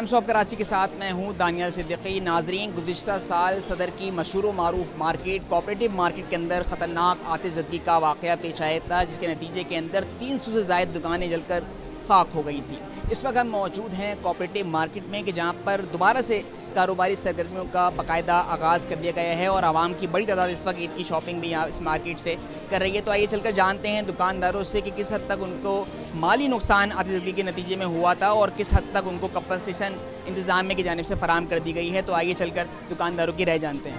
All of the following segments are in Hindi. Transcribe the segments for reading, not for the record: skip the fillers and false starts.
टाइम्स ऑफ कराची के साथ मैं हूँ दानियल सिद्दीकी। नाजरीन, गुज़िश्ता साल सदर की मशहूर मारूफ मार्केट कोऑपरेटिव मार्केट के अंदर ख़तरनाक आतिशज़दगी का वाक़या पेश आया था, जिसके नतीजे के अंदर 300 से ज़ायद दुकानें जलकर खाक हो गई थी। इस वक्त हम मौजूद हैं कोऑपरेटिव मार्केट में कि जहाँ पर दोबारा से कारोबारी सरगर्मियों का बाकायदा आगाज़ कर दिया गया है और आवाम की बड़ी तादाद इस वक्त ईद की शॉपिंग भी यहाँ इस मार्केट से कर रही है। तो आइए चलकर जानते हैं दुकानदारों से कि किस हद तक उनको माली नुकसान आतिशज़दगी के नतीजे में हुआ था और किस हद तक उनको कंपनसेशन इंतज़ामिया की जानिब से फराहम कर दी गई है। तो आइए चलकर दुकानदारों की राय जानते हैं।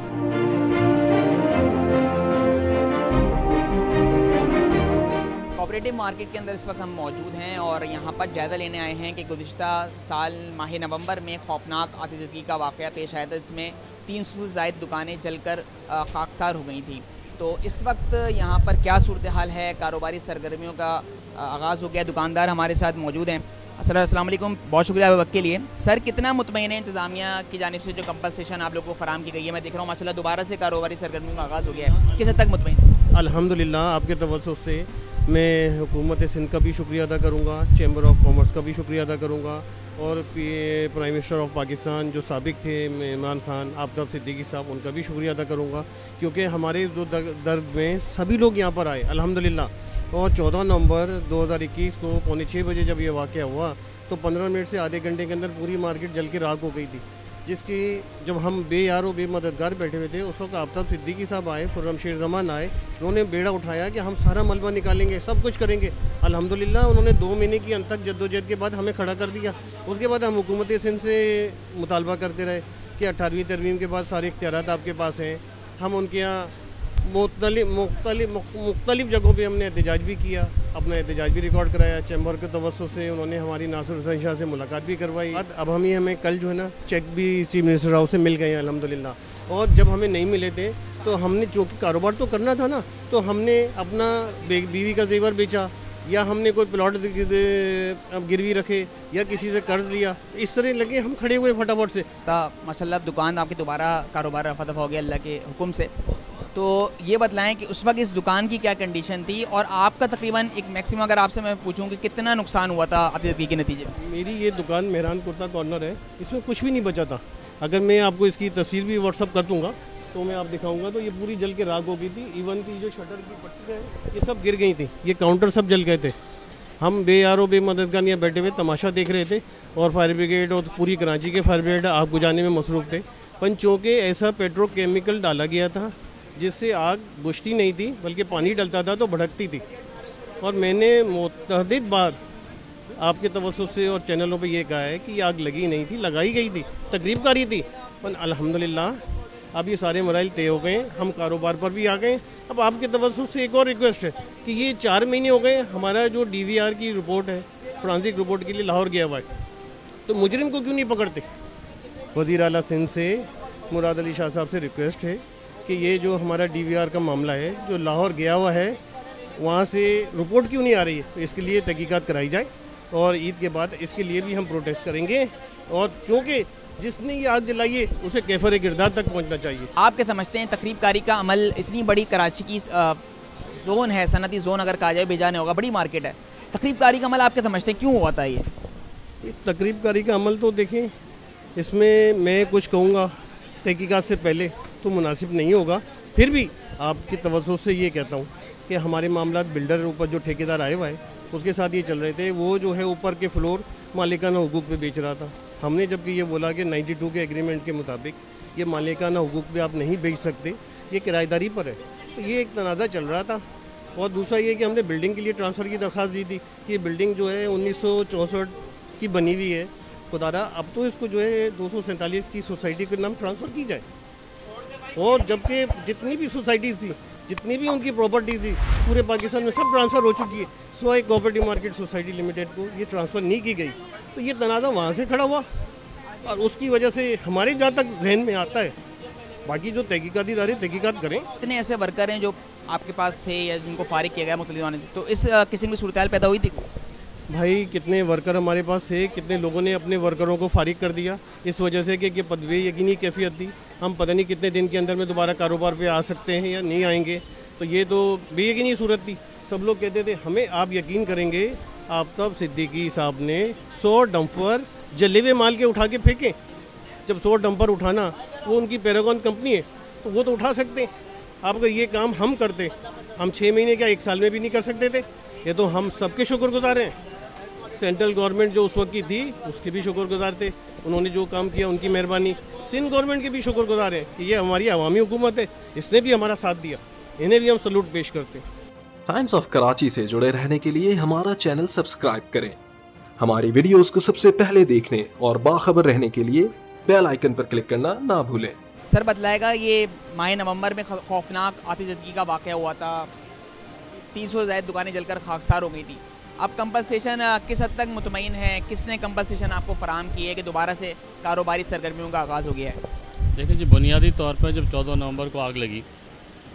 कोऑपरेटिव मार्केट के अंदर इस वक्त हम मौजूद हैं और यहाँ पर जायज़ा लेने आए हैं कि गुज़िश्ता साल माह नवंबर में खौफनाक आतिशज़दगी का वाक़या पेश आया था, जिसमें 300 से ज़ायद दुकानें जलकर खाकसार हो गई थी। तो इस वक्त यहाँ पर क्या सूरत हाल है? कारोबारी सरगर्मियों का आगाज़ हो गया। दुकानदार हमारे साथ मौजूद हैं। अस्सलाम वालेकुम, बहुत शुक्रिया वक्त के लिए। सर, कितना मुतमईन है इंतज़ामिया की जानिब से जो कंपनसेशन आप लोगों को फराहम की गई है? मैं देख रहा हूँ माशाल्लाह दोबारा से कारोबारी सरगर्मियों का आगाज़ हो गया है, किस हद तक मुतमईन? अल्हम्दुलिल्लाह, आपके तवज्जुह से मैं हुकूमत सिंध का भी शुक्रिया अदा करूँगा, चैम्बर ऑफ कॉमर्स का भी शुक्रिया अदा करूँगा और प्राइम मिनिस्टर ऑफ पाकिस्तान जो साबिक थे इमरान खान आफ्ताब सिद्दीकी साहब, उनका भी शुक्रिया अदा करूँगा, क्योंकि हमारे जो दर्द में सभी लोग यहाँ पर आए अल्हम्दुलिल्लाह। और 14 नवंबर 2021 को 5:45 बजे जब ये वाक़या हुआ तो 15 मिनट से आधे घंटे के अंदर पूरी मार्केट जल के राख हो गई थी, जिसकी जब हम बेयार और बेमददगार बैठे हुए थे उस वक्त आफ्ताब सिद्दीकी साहब आए, खुर्रम शेर ज़मान आए, उन्होंने बेड़ा उठाया कि हम सारा मलबा निकालेंगे, सब कुछ करेंगे। अल्हम्दुलिल्लाह उन्होंने 2 महीने की अनथक जद्दोजहद के बाद हमें खड़ा कर दिया। उसके बाद हम हुकूमत सिंध से मुतालबा करते रहे कि 18वीं तरमीम के बाद सारे इख्तियारात आपके पास हैं। हम उनके यहाँ मुख्तलिफ जगहों पे हमने एहतजाज भी किया, अपना एहतजाज भी रिकॉर्ड कराया। चैम्बर के तवज्जुह से उन्होंने हमारी नासिर हुसैन शाह से मुलाकात भी करवाई। अब हमें कल जो है ना चेक भी चीफ मिनिस्टर हाउस से मिल गए हैं अल्हम्दुलिल्लाह। और जब हमें नहीं मिले थे तो हमने चूँकि कारोबार तो करना था ना, तो हमने अपना बीवी का जेवर बेचा या हमने कोई प्लॉट गिरवी रखे या किसी से कर्ज लिया, इस तरह लगे हम खड़े हुए फटाफट से। माशाल्लाह दुकान आपकी दोबारा कारोबार रफा दफा हो गया अल्लाह के हुक्म से। तो ये बतलाएं कि उस वक्त इस दुकान की क्या कंडीशन थी और आपका तकरीबन एक मैक्सिमम अगर आपसे मैं पूछूं कि कितना नुकसान हुआ था आतिशज़दगी के नतीजे में? मेरी ये दुकान मेहरान कुर्ता कॉर्नर है, इसमें कुछ भी नहीं बचा था। अगर मैं आपको इसकी तस्वीर भी व्हाट्सअप कर दूँगा तो मैं आप दिखाऊंगा, तो ये पूरी जल के राख हो गई थी। इवन की जो शटर की पट्टी है ये सब गिर गई थी, ये काउंटर सब जल गए थे। हम बेयारो बेमददगार यहाँ बैठे हुए तमाशा देख रहे थे और फायर ब्रिगेड और पूरी कराची के फायर ब्रिगेड आग बुझाने में मसरूफ़ थे। पर चूँकि ऐसा पेट्रोकेमिकल डाला गया था जिससे आग बुझती नहीं थी बल्कि पानी डलता था तो भड़कती थी। और मैंने मुतअद्दिद बार आपके तवज्जुह से और चैनलों पे ये कहा है कि आग लगी नहीं थी, लगाई गई थी, तकरीब करी थी। पर अल्हम्दुलिल्लाह अब ये सारे मराइल तय हो गए, हम कारोबार पर भी आ गए। अब आपके तवज्जुह से एक और रिक्वेस्ट है कि ये 4 महीने हो गए हमारा जो DVR की रिपोर्ट है फ्रांसिक रिपोर्ट के लिए लाहौर गया हुआ है, तो मुजरिम को क्यों नहीं पकड़ते? वज़ीर आला सिंध से मुराद अली शाह साहब से रिक्वेस्ट है कि ये जो हमारा DVR का मामला है जो लाहौर गया हुआ है वहाँ से रिपोर्ट क्यों नहीं आ रही है, तो इसके लिए तहकीकात कराई जाए और ईद के बाद इसके लिए भी हम प्रोटेस्ट करेंगे। और चूँकि जिसने ये आग जलाई है उसे कैफर किरदार तक पहुँचना चाहिए। आप क्या समझते हैं तकरीब कारी का अमल, इतनी बड़ी कराची की जोन है, सनती जोन अगर कहा जाए, बेजाने होगा, बड़ी मार्केट है, तकरीब कारी का अमल आप क्या समझते हैं क्यों हुआ था? ये तकरीब कारी का अमल तो देखें, इसमें मैं कुछ कहूँगा तहकीकात से पहले तो मुनासिब नहीं होगा। फिर भी आपकी तवज्जो से ये कहता हूँ कि हमारे मामला बिल्डर ऊपर जो ठेकेदार आए हुआ है उसके साथ ये चल रहे थे। वो जो है ऊपर के फ्लोर मालिकाना हुकूक पे बेच रहा था। हमने जबकि ये बोला कि 92 के एग्रीमेंट के मुताबिक ये मालिकाना हुकूक पे आप नहीं बेच सकते, ये किराएदारी पर है। तो ये एक तनाज़ा चल रहा था। और दूसरा ये कि हमने बिल्डिंग के लिए ट्रांसफ़र की दरख्वास्त दी थी कि ये बिल्डिंग जो है 1964 की बनी हुई है, खुदारा अब तो इसको जो है 247 की सोसाइटी के नाम ट्रांसफ़र की जाए। और जबकि जितनी भी सोसाइटीज़ थी, जितनी भी उनकी प्रॉपर्टी थी पूरे पाकिस्तान में सब ट्रांसफ़र हो चुकी है, सिवाय कोऑपरेटिव मार्केट सोसाइटी लिमिटेड को ये ट्रांसफ़र नहीं की गई। तो ये तनाज़ा वहाँ से खड़ा हुआ और उसकी वजह से हमारे जहाँ तक जहन में आता है, बाकी जो तहकीकाती इदारे तहकीकात करें। इतने ऐसे वर्कर हैं जो आपके पास थे या जिनको फारिग किया गया मुख्तलिफ, तो इस किस्म की सूरत पैदा हुई थी? भाई कितने वर्कर हमारे पास थे, कितने लोगों ने अपने वर्करों को फारिग कर दिया इस वजह से कि बेयकीनी कैफियत थी। हम पता नहीं कितने दिन के अंदर में दोबारा कारोबार पे आ सकते हैं या नहीं आएंगे, तो ये तो बेयकीनी सूरत थी। सब लोग कहते थे हमें, आप यकीन करेंगे आफ्ताब सिद्दीकी साहब ने 100 डंपर जले हुए माल के उठा के फेंकें। जब 100 डंपर उठाना वो उनकी पैरागॉन कंपनी है तो वो तो उठा सकते हैं। आप अगर ये काम हम करते, हम 6 महीने क्या 1 साल में भी नहीं कर सकते थे। ये तो हम सबके शुक्रगुजार हैं। सेंट्रल गवर्नमेंट जो उस वक्त की थी उसके भी शुक्रगुजार थे, उन्होंने जो काम किया उनकी मेहरबानी। सिंध गवर्नमेंट के भी शुक्रगुजार हैं कि ये हमारी अवामी हुकूमत है, इसने भी हमारा साथ दिया, इन्हें भी हम सलूट पेश करते हैं। टाइम्स ऑफ कराची से जुड़े रहने के लिए हमारा चैनल सब्सक्राइब करें। हमारी वीडियोस को सबसे पहले देखने और बाखबर रहने के लिए बेल आइकन पर क्लिक करना ना भूलें। सर बतलाएगा, ये माह नवंबर में खौफनाक आतिशबाजी का वाक़या हुआ था, 300 से ज़्यादा दुकानें जलकर खाकसार हो गई थी। अब कंपनसेशन किस हद तक मुतमईन है? किसने कंपनसेशन आपको फराहम की है कि दोबारा से कारोबारी सरगर्मियों का आगाज़ हो गया है? देखिए जी, बुनियादी तौर पर जब 14 नवंबर को आग लगी,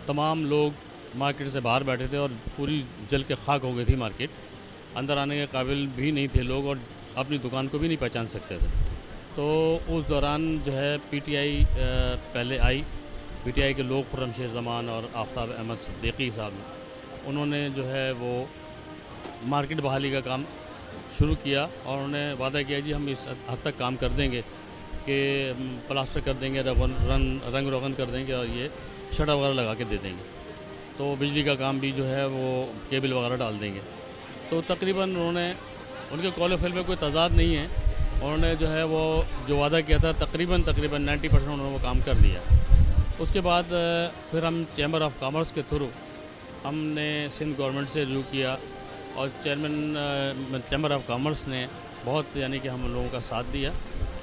तमाम लोग मार्केट से बाहर बैठे थे और पूरी जल के खाक हो गई थी मार्केट। अंदर आने के काबिल भी नहीं थे लोग और अपनी दुकान को भी नहीं पहचान सकते थे। तो उस दौरान जो है पीटीआई पहले आई। पीटीआई के लोग खुर्रमशेर ज़मान और आफ्ताब अहमद सिद्दीकी साहब, उन्होंने जो है वो मार्केट बहाली का काम शुरू किया और उन्होंने वादा किया जी हम इस हद तक काम कर देंगे कि प्लास्टर कर देंगे, रंग रोगन कर देंगे और ये शटर वगैरह लगा के दे देंगे। तो बिजली का काम भी जो है वो केबल वगैरह डाल देंगे। तो तकरीबन उन्होंने, उनके कॉल फेल में कोई तजाद नहीं है, उन्होंने जो है वो जो वादा किया था तकरीबन 90% उन्होंने वो काम कर दिया। उसके बाद फिर हम चैम्बर ऑफ कॉमर्स के थ्रू हमने सिंध गवर्नमेंट से रिव्यू किया और चेयरमैन चैम्बर ऑफ कॉमर्स ने बहुत यानी कि हम लोगों का साथ दिया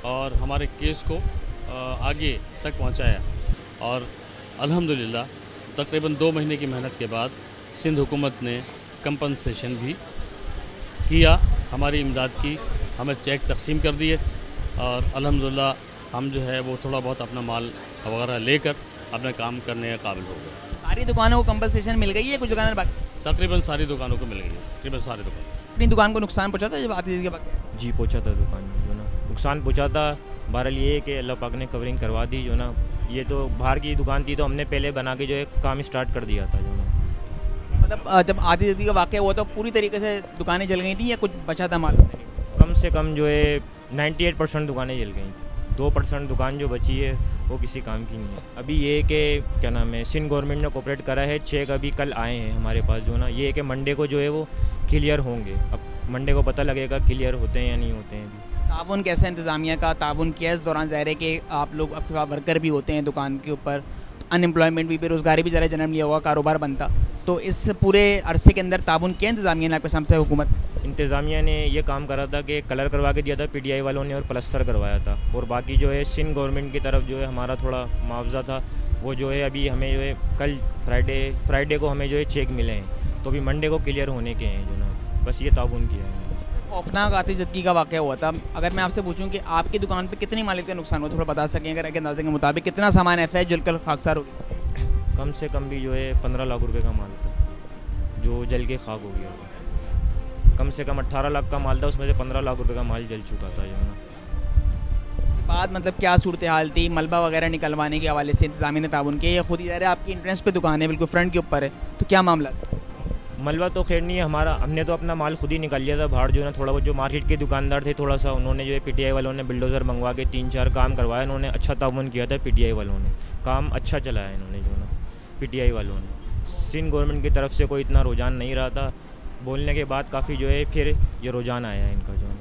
और हमारे केस को आगे तक पहुंचाया। और अल्हम्दुलिल्लाह तकरीबन 2 महीने की मेहनत के बाद सिंध हुकूमत ने कंपनसेशन भी किया, हमारी इमदाद की, हमें चेक तकसीम कर दिए और अल्हम्दुलिल्लाह हम जो है वो थोड़ा बहुत अपना माल वगैरह लेकर अपने काम करने के काबिल हो गए। सारी दुकानों को कंपनसेशन मिल गई है? कुछ दुकानें बाकी? तकरीबन सारी दुकानों को मिल गई है, तकरीबन सारी दुकान। अपनी दुकान को नुकसान पहुंचा था जब आतिशबाजी के बाद? जी पहुंचा था, दुकान में जो ना नुकसान पहुंचा था। बहरहाल ये है कि अल्लाह पाक ने कवरिंग करवा दी जो ना। ये तो बाहर की दुकान थी तो हमने पहले बना के जो है काम स्टार्ट कर दिया था जो ना। मतलब जब आतिशबाजी का वाक़या हुआ तो पूरी तरीके से दुकानें जल गई थी या कुछ बचा था माल? कम से कम जो है 98% दुकानें जल गई। 2% दुकान जो बची है वो किसी काम की नहीं है। अभी ये है कि क्या नाम है, सिंध गवर्नमेंट ने कोऑपरेट करा है। चेक अभी कल आए हैं हमारे पास जो ना। ये है कि मंडे को जो है वो क्लियर होंगे। अब मंडे को पता लगेगा क्लियर होते हैं या नहीं होते हैं। अभी ताउन कैसा इंतज़ामिया का ताउन किया इस दौरान? ज़ाहिर है कि आप लोग, आपके पास वर्कर भी होते हैं दुकान के ऊपर, अनएम्प्लॉयमेंट भी, बेरोज़गारी भी ज़रा जन्म लिया होगा, कारोबार बनता। तो इस पूरे अरसे के अंदर ताउन किया इंतज़ामिया ने आपके सामने? हुकूमत इंतज़ामिया ने ये काम करा था कि कलर करवा के दिया था पीटीआई वालों ने और प्लस्तर करवाया था। और बाकी जो है सिंध गवर्नमेंट की तरफ जो है हमारा थोड़ा मुआवजा था वो जो है अभी हमें जो है कल फ्राइडे को हमें जो है चेक मिले हैं। तो अभी मंडे को क्लियर होने के हैं जो ना। बस ये ताउन किया है। खौफनाक आतिशबाजी का वाक़या हुआ था। अगर मैं आपसे पूछूं कि आपकी दुकान पे कितनी मालिक का नुकसान हुआ, थोड़ा बता सकें अगर के अंदाजे के मुताबिक कितना सामान ऐसा है जलकर खाकसार हो गया? कम से कम भी जो है 15 लाख रुपए का माल था जो जल के खाक हो गया। कम से कम 18 लाख का माल था, उसमें से 15 लाख रुपए का माल जल चुका था जो ना। बाद मतलब क्या सूरत हाल थी? मलबा वगैरह निकलवाने के हवाले से इंतज़ामिया ने ताउन किया या खुद ही? आपकी इंट्रेंस पे दुकान है, बिल्कुल फ्रंट के ऊपर है, तो क्या मामला? मलबा तो खैर नहीं है हमारा, हमने तो अपना माल खुद ही निकाल लिया था बाहर जो है ना। थोड़ा बहुत जो मार्केट के दुकानदार थे थोड़ा सा, उन्होंने जो है पीटीआई वालों ने बिल्डोज़र मंगवा के 3-4 काम करवाया। उन्होंने अच्छा ताउन किया था पीटीआई वालों ने, काम अच्छा चलाया इन्होंने जो ना पीटीआई वालों ने। सिंध गवर्नमेंट की तरफ से कोई इतना रुझान नहीं रहा था, बोलने के बाद काफ़ी जो है फिर ये रुझान आया है इनका जो है।